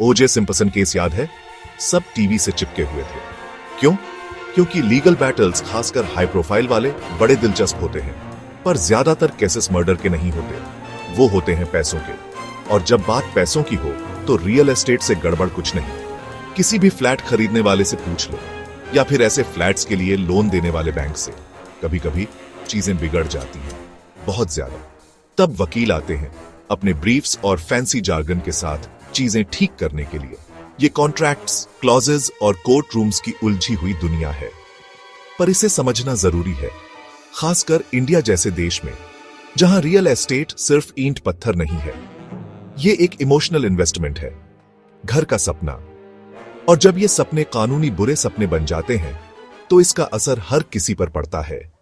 ओजे Simpson case याद है? सब टीवी से चिपके हुए थे। क्यों? क्योंकि लीगल बैटल्स, खासकर हाई प्रोफाइल वाले, बड़े दिलचस्प होते हैं। पर ज्यादातर केसेस मर्डर के नहीं होते, वो होते हैं पैसों के। और जब बात पैसों की हो तो रियल एस्टेट से गड़बड़ कुछ नहीं। किसी भी फ्लैट खरीदने वाले से पूछ लो, या फिर ऐसे फ्लैट्स के लिए लोन देने वाले बैंक से। कभी कभी चीजें बिगड़ जाती हैं, बहुत ज्यादा। तब वकील आते हैं अपने ब्रीफ्स और फैंसी जार्गन के साथ चीजें ठीक करने के लिए। ये कॉन्ट्रैक्ट्स, क्लॉजेज और कोर्ट रूम्स की उलझी हुई दुनिया है। पर इसे समझना जरूरी है, खासकर इंडिया जैसे देश में, जहां रियल एस्टेट सिर्फ ईंट पत्थर नहीं है। ये एक इमोशनल इन्वेस्टमेंट है, घर का सपना। और जब ये सपने कानूनी बुरे सपने बन जाते हैं तो इसका असर हर किसी पर पड़ता है।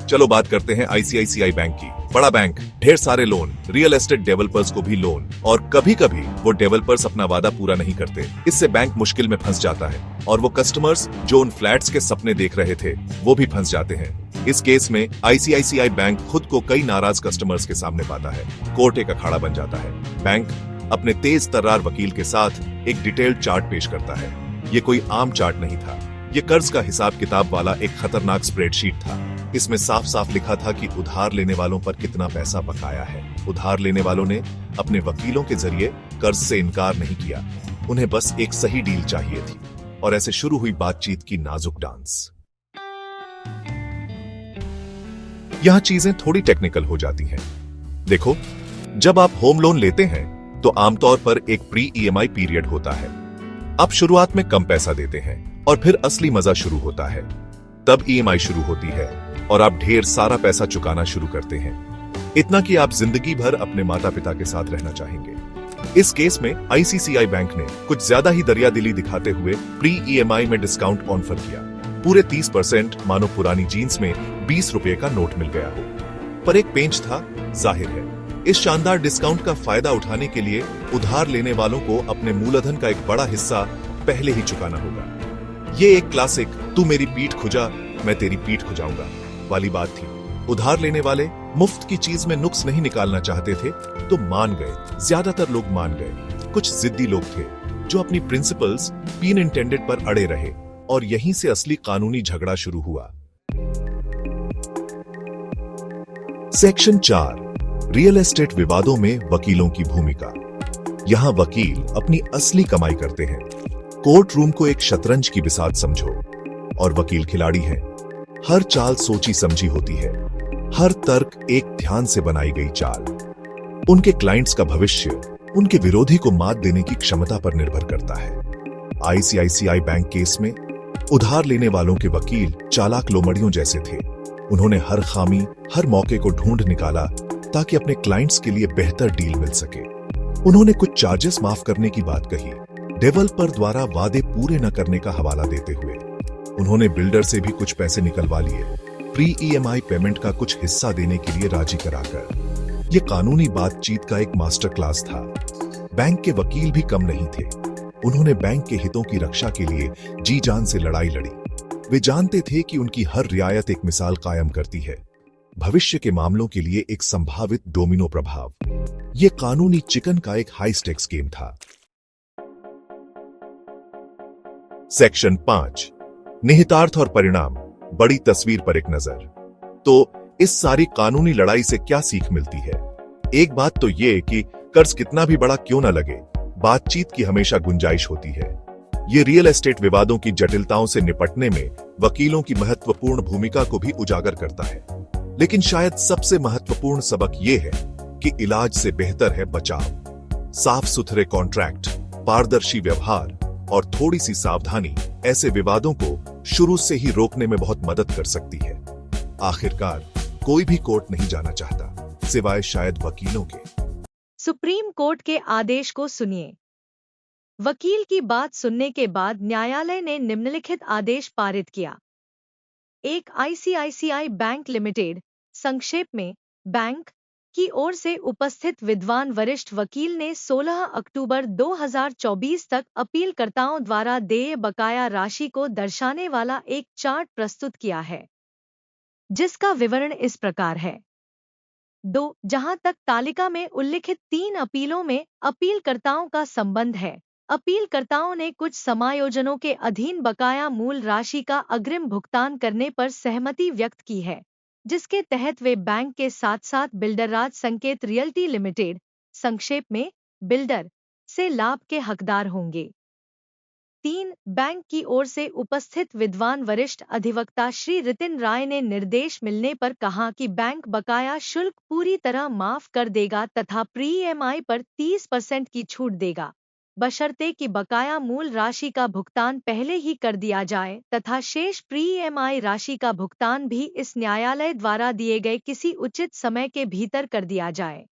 चलो बात करते हैं आईसीआईसीआई बैंक की। बड़ा बैंक, ढेर सारे लोन, रियल एस्टेट डेवलपर्स को भी लोन, और कभी कभी वो डेवलपर्स अपना वादा पूरा नहीं करते। इससे बैंक मुश्किल में फंस जाता है और वो कस्टमर्स जो उन फ्लैट्स के सपने देख रहे थे वो भी फंस जाते हैं। इस केस में आईसीआईसीआई बैंक खुद को कई नाराज कस्टमर्स के सामने पाता है। कोर्ट एक अखाड़ा बन जाता है। बैंक अपने तेज तर्रार वकील के साथ एक डिटेल्ड चार्ट पेश करता है। ये कोई आम चार्ट नहीं था, ये कर्ज का हिसाब किताब वाला एक खतरनाक स्प्रेडशीट था। इसमें साफ साफ लिखा था कि उधार लेने वालों पर कितना पैसा बकाया है। उधार लेने वालों ने अपने वकीलों के जरिए कर्ज से इनकार नहीं किया, उन्हें बस एक सही डील चाहिए थी। और ऐसे शुरू हुई बातचीत की नाजुक डांस। यहां चीजें थोड़ी टेक्निकल हो जाती हैं। देखो, जब आप होम लोन लेते हैं तो आमतौर पर एक प्री ईएमआई पीरियड होता है। आप शुरुआत में कम पैसा देते हैं और फिर असली मजा शुरू होता है। तब ईएमआई शुरू होती है और आप ढेर सारा पैसा चुकाना शुरू करते हैं, इतना कि आप जिंदगी भर अपने माता पिता के साथ रहना चाहेंगे। इस केस में आईसीआईसीआई बैंक ने कुछ ज्यादा ही दरियादिली दिखाते हुए प्री ईएमआई में डिस्काउंट ऑफर किया। पूरे 30%, मानो पुरानी जीन्स में 20 रुपए का नोट मिल गया हो। पर एक पेंच था, जाहिर है। इस शानदार डिस्काउंट का फायदा उठाने के लिए उधार लेने वालों को अपने मूलधन का एक बड़ा हिस्सा पहले ही चुकाना होगा। ये एक क्लासिक "तू मेरी पीठ खुजा, मैं तेरी पीठ खुजाऊंगा" वाली बात थी। उधार लेने वाले मुफ्त की चीज में नुक्स नहीं निकालना चाहते थे तो मान गए। ज्यादातर लोग मान गए। कुछ जिद्दी लोग थे जो अपनी प्रिंसिपल्स पीन इंटेंडेड पर अड़े रहे, और यहीं से असली कानूनी झगड़ा शुरू हुआ। सेक्शन 4, रियल एस्टेट विवादों में वकीलों की भूमिका। यहां वकील अपनी असली कमाई करते हैं। कोर्ट रूम को एक शतरंज की बिसात समझो, और वकील खिलाड़ी हैं। हर चाल सोची समझी होती है, हर तर्क एक ध्यान से बनाई गई चाल। उनके क्लाइंट्स का भविष्य उनके विरोधी को मात देने की क्षमता पर निर्भर करता है। आईसीआईसीआई बैंक केस में उधार लेने वालों के वकील चालाक लोमड़ियों जैसे थे। उन्होंने हर खामी, हर मौके को ढूंढ निकाला ताकि अपने क्लाइंट्स के लिए बेहतर डील मिल सके। उन्होंने कुछ चार्जेस माफ करने की बात कही, डेवलपर द्वारा वादे पूरे न करने का हवाला देते हुए। उन्होंने बिल्डर से भी कुछ पैसे निकलवा लिए, प्री ईएमआई पेमेंट का कुछ हिस्सा देने के लिए राजी कराकर। यह कानूनी बातचीत का एक मास्टर क्लास था। बैंक के वकील भी कम नहीं थे। उन्होंने बैंक के हितों की रक्षा के लिए जी जान से लड़ाई लड़ी। वे जानते थे कि उनकी हर रियायत एक मिसाल कायम करती है, भविष्य के मामलों के लिए एक संभावित डोमिनो प्रभाव। यह कानूनी चिकन का एक हाई स्टेक्स गेम था। सेक्शन 5, निहितार्थ और परिणाम, बड़ी तस्वीर पर एक नजर। तो इस सारी कानूनी लड़ाई से क्या सीख मिलती है? एक बात तो यह कि कर्ज कितना भी बड़ा क्यों न लगे, बातचीत की हमेशा गुंजाइश होती है। ये रियल एस्टेट विवादों की जटिलताओं से निपटने में वकीलों की महत्वपूर्ण भूमिका को भी उजागर करता है। लेकिन शायद सबसे महत्वपूर्ण सबक यह है कि इलाज से बेहतर है बचाव। साफ सुथरे कॉन्ट्रैक्ट, पारदर्शी व्यवहार और थोड़ी सी सावधानी ऐसे विवादों को शुरू से ही रोकने में बहुत मदद कर सकती है। आखिरकार कोई भी कोर्ट नहीं जाना चाहता, सिवाय शायद वकीलों के। सुप्रीम कोर्ट के आदेश को सुनिए। वकील की बात सुनने के बाद न्यायालय ने निम्नलिखित आदेश पारित किया। एक आईसीआईसीआई बैंक लिमिटेड, संक्षेप में बैंक, की ओर से उपस्थित विद्वान वरिष्ठ वकील ने 16 अक्टूबर 2024 तक अपीलकर्ताओं द्वारा देय बकाया राशि को दर्शाने वाला एक चार्ट प्रस्तुत किया है, जिसका विवरण इस प्रकार है। 2. जहां तक तालिका में उल्लिखित 3 अपीलों में अपीलकर्ताओं का संबंध है, अपीलकर्ताओं ने कुछ समायोजनों के अधीन बकाया मूल राशि का अग्रिम भुगतान करने पर सहमति व्यक्त की है, जिसके तहत वे बैंक के साथ साथ बिल्डरराज संकेत रियल्टी लिमिटेड, संक्षेप में बिल्डर, से लाभ के हकदार होंगे। 3. बैंक की ओर से उपस्थित विद्वान वरिष्ठ अधिवक्ता श्री रितिन राय ने निर्देश मिलने पर कहा कि बैंक बकाया शुल्क पूरी तरह माफ कर देगा तथा प्री ईएमआई पर 30% की छूट देगा, बशर्ते कि बकाया मूल राशि का भुगतान पहले ही कर दिया जाए तथा शेष प्री ईएमआई राशि का भुगतान भी इस न्यायालय द्वारा दिए गए किसी उचित समय के भीतर कर दिया जाए।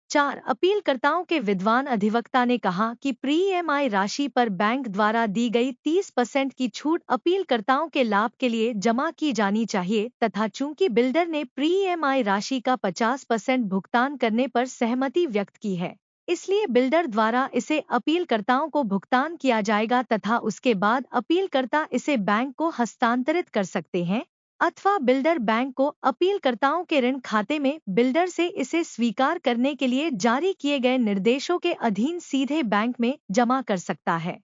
4. अपीलकर्ताओं के विद्वान अधिवक्ता ने कहा कि प्री ईएमआई राशि पर बैंक द्वारा दी गई 30% की छूट अपीलकर्ताओं के लाभ के लिए जमा की जानी चाहिए तथा चूंकि बिल्डर ने प्री ईएमआई राशि का 50% भुगतान करने पर सहमति व्यक्त की है, इसलिए बिल्डर द्वारा इसे अपीलकर्ताओं को भुगतान किया जाएगा तथा उसके बाद अपीलकर्ता इसे बैंक को हस्तांतरित कर सकते हैं अथवा बिल्डर बैंक को अपीलकर्ताओं के ऋण खाते में बिल्डर से इसे स्वीकार करने के लिए जारी किए गए निर्देशों के अधीन सीधे बैंक में जमा कर सकता है।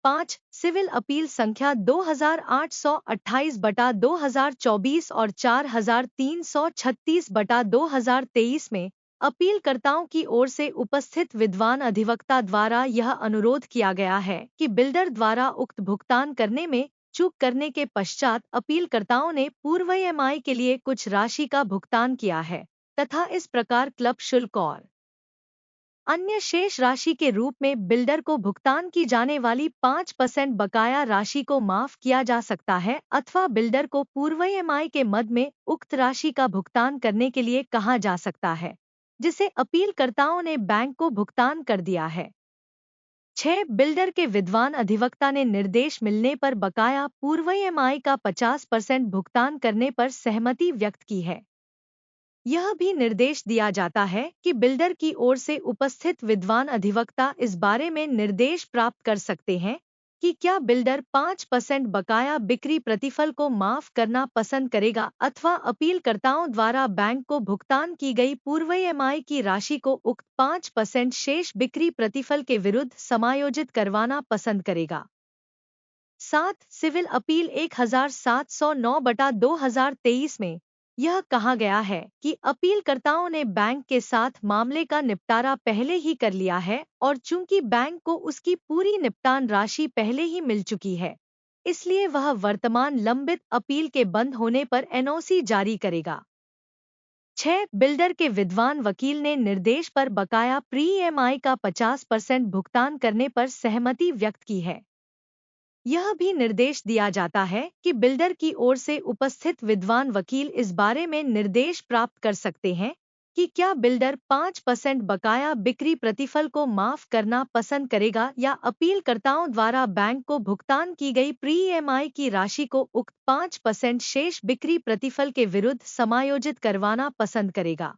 5. सिविल अपील संख्या 2828/2024 और 4336/2023 में अपीलकर्ताओं की ओर से उपस्थित विद्वान अधिवक्ता द्वारा यह अनुरोध किया गया है कि बिल्डर द्वारा उक्त भुगतान करने में चूक करने के पश्चात अपीलकर्ताओं ने पूर्व ईएमआई के लिए कुछ राशि का भुगतान किया है तथा इस प्रकार क्लब शुल्क और अन्य शेष राशि के रूप में बिल्डर को भुगतान की जाने वाली 5% बकाया राशि को माफ किया जा सकता है अथवा बिल्डर को पूर्व ईएमआई के मद में उक्त राशि का भुगतान करने के लिए कहा जा सकता है, जिसे अपीलकर्ताओं ने बैंक को भुगतान कर दिया है। 6. बिल्डर के विद्वान अधिवक्ता ने निर्देश मिलने पर बकाया पूर्व ईएमआई का 50% भुगतान करने पर सहमति व्यक्त की है। यह भी निर्देश दिया जाता है कि बिल्डर की ओर से उपस्थित विद्वान अधिवक्ता इस बारे में निर्देश प्राप्त कर सकते हैं कि क्या बिल्डर 5% बकाया बिक्री प्रतिफल को माफ करना पसंद करेगा अथवा अपीलकर्ताओं द्वारा बैंक को भुगतान की गई पूर्व ईएमआई की राशि को उक्त 5% शेष बिक्री प्रतिफल के विरुद्ध समायोजित करवाना पसंद करेगा। 7. सिविल अपील 1709/2023 में यह कहा गया है कि अपीलकर्ताओं ने बैंक के साथ मामले का निपटारा पहले ही कर लिया है और चूंकि बैंक को उसकी पूरी निपटान राशि पहले ही मिल चुकी है, इसलिए वह वर्तमान लंबित अपील के बंद होने पर एनओसी जारी करेगा। 6. बिल्डर के विद्वान वकील ने निर्देश पर बकाया प्री ईएमआई का 50% भुगतान करने पर सहमति व्यक्त की है। यह भी निर्देश दिया जाता है कि बिल्डर की ओर से उपस्थित विद्वान वकील इस बारे में निर्देश प्राप्त कर सकते हैं कि क्या बिल्डर 5% बकाया बिक्री प्रतिफल को माफ करना पसंद करेगा या अपीलकर्ताओं द्वारा बैंक को भुगतान की गई प्री ईएमआई की राशि को उक्त 5% शेष बिक्री प्रतिफल के विरुद्ध समायोजित करवाना पसंद करेगा।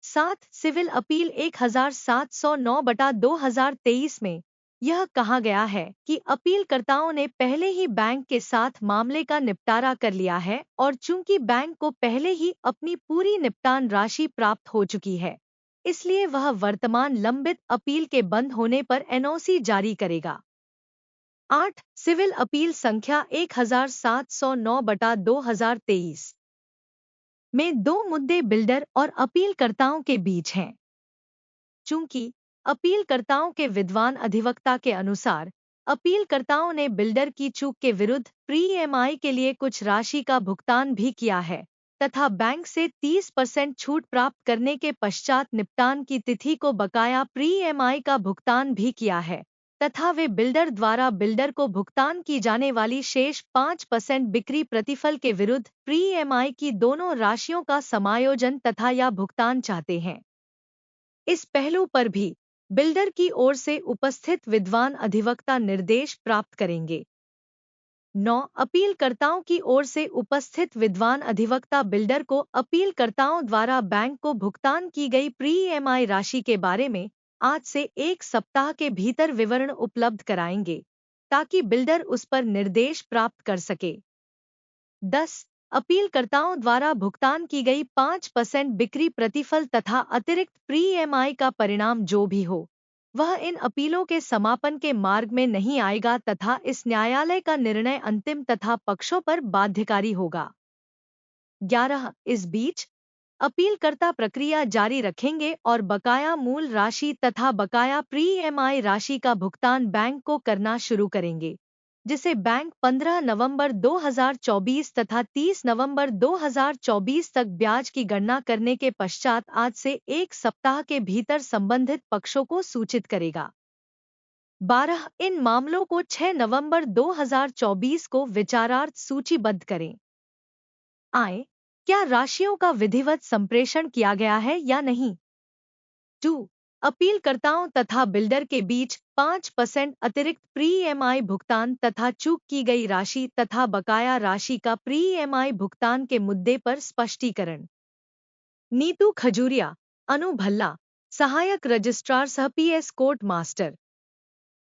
7. सिविल अपील 1709/2023 में यह कहा गया है कि अपीलकर्ताओं ने पहले ही बैंक के साथ मामले का निपटारा कर लिया है और चूंकि बैंक को पहले ही अपनी पूरी निपटान राशि प्राप्त हो चुकी है, इसलिए वह वर्तमान लंबित अपील के बंद होने पर एनओसी जारी करेगा। 8. सिविल अपील संख्या 1709/2023 में 2 मुद्दे बिल्डर और अपीलकर्ताओं के बीच हैं। चूंकि अपीलकर्ताओं के विद्वान अधिवक्ता के अनुसार अपीलकर्ताओं ने बिल्डर की चूक के विरुद्ध प्री ईएमआई के लिए कुछ राशि का भुगतान भी किया है तथा बैंक से 30% छूट प्राप्त करने के पश्चात निपटान की तिथि को बकाया प्री ईएमआई का भुगतान भी किया है तथा वे बिल्डर द्वारा बिल्डर को भुगतान की जाने वाली शेष 5% बिक्री प्रतिफल के विरुद्ध प्री ईएमआई की दोनों राशियों का समायोजन तथा या भुगतान चाहते हैं। इस पहलू पर भी बिल्डर की ओर से उपस्थित विद्वान अधिवक्ता निर्देश प्राप्त करेंगे। 9. अपीलकर्ताओं की ओर से उपस्थित विद्वान अधिवक्ता बिल्डर को अपीलकर्ताओं द्वारा बैंक को भुगतान की गई प्री ईएमआई राशि के बारे में आज से 1 सप्ताह के भीतर विवरण उपलब्ध कराएंगे ताकि बिल्डर उस पर निर्देश प्राप्त कर सके। 10. अपीलकर्ताओं द्वारा भुगतान की गई 5% बिक्री प्रतिफल तथा अतिरिक्त प्री-ईएमआई का परिणाम जो भी हो, वह इन अपीलों के समापन के मार्ग में नहीं आएगा तथा इस न्यायालय का निर्णय अंतिम तथा पक्षों पर बाध्यकारी होगा। 11 इस बीच अपीलकर्ता प्रक्रिया जारी रखेंगे और बकाया मूल राशि तथा बकाया प्री-ईएमआई राशि का भुगतान बैंक को करना शुरू करेंगे, जिसे बैंक 15 नवंबर 2024 तथा 30 नवंबर 2024 तक ब्याज की गणना करने के पश्चात आज से 1 सप्ताह के भीतर संबंधित पक्षों को सूचित करेगा। 12 इन मामलों को 6 नवंबर 2024 को विचारार्थ सूचीबद्ध करें। आए क्या राशियों का विधिवत संप्रेषण किया गया है या नहीं? 2. अपीलकर्ताओं तथा बिल्डर के बीच 5% अतिरिक्त प्री-ईएमआई भुगतान तथा चूक की गई राशि तथा बकाया राशि का प्री-ईएमआई भुगतान के मुद्दे पर स्पष्टीकरण। नीतू खजूरिया, अनु भल्ला, सहायक रजिस्ट्रार सह पीएस कोर्ट मास्टर।